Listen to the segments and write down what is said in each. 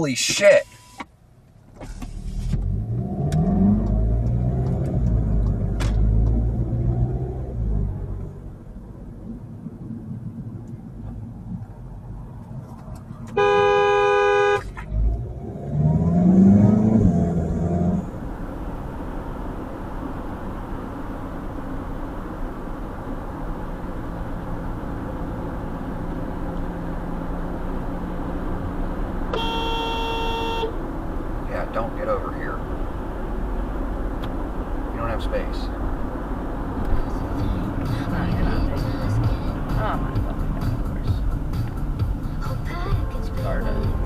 Holy shit. Don't get over here. You don't have space. Oh my fucking god, of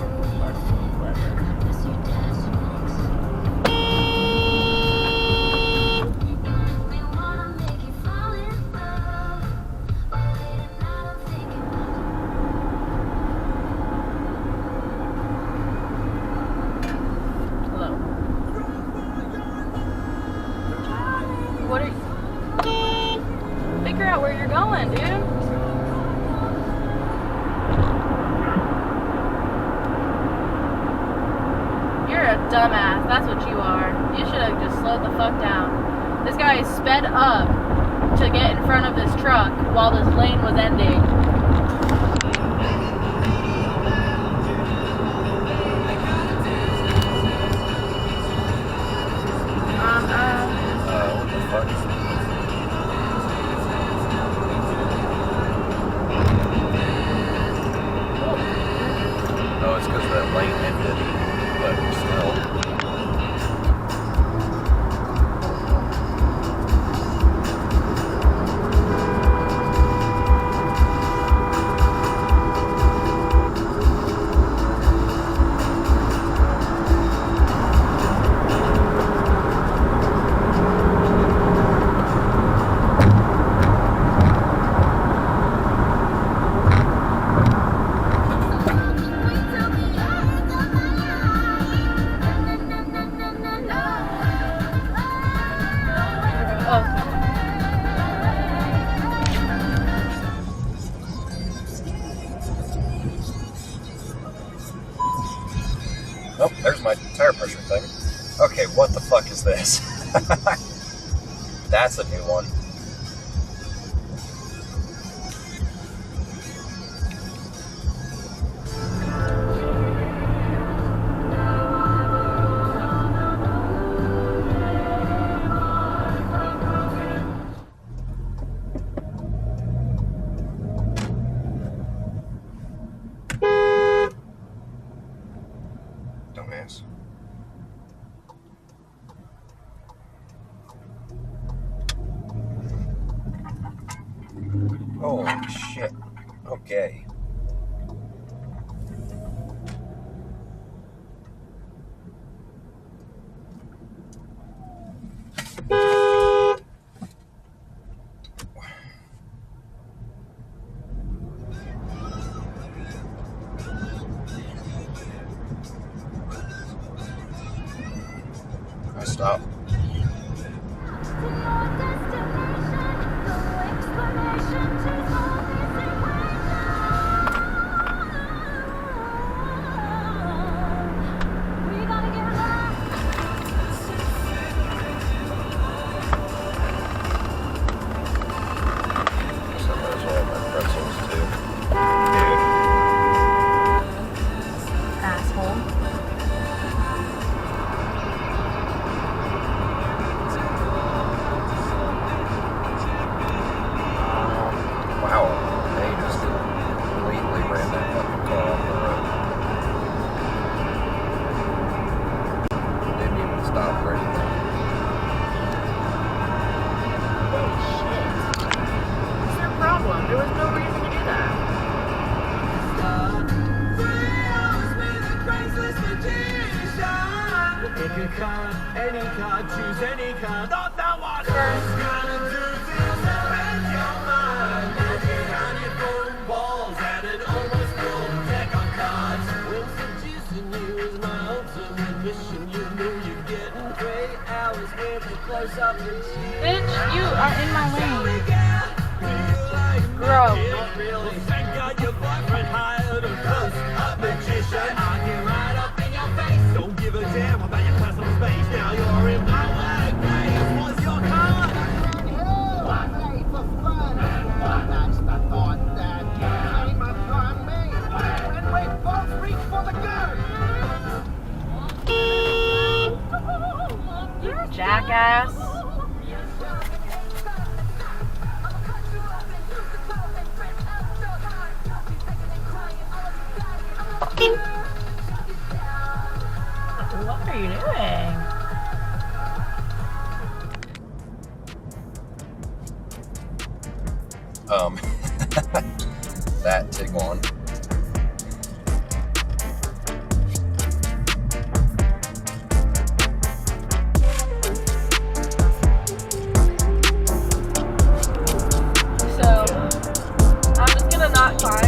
What are you? Figure out where you're going, dude. You're a dumbass. That's what you are. You should have just slowed the fuck down. This guy is sped up to get in front of this truck while this lane was ending. What the fuck? Oh, it's because that lane ended, but still. Oh, there's my tire pressure thing. Okay, what the fuck is this? That's a new one. Dumbass. Holy shit. Okay. I stop. There was no reason to do that. Pick a card, any card, choose any card, not that one. First, gonna do things that bend your mind. Looking at your phone balls at an almost full deck of cards. When seducing you is my ultimate mission, you know you're getting 3 hours with a close up and Bitch, you are in my lane. Gross. Really, thank God your boyfriend hired a close-up magician. I get right up in your jackass. What are you doing? That Tiguan. So, I'm just gonna not climb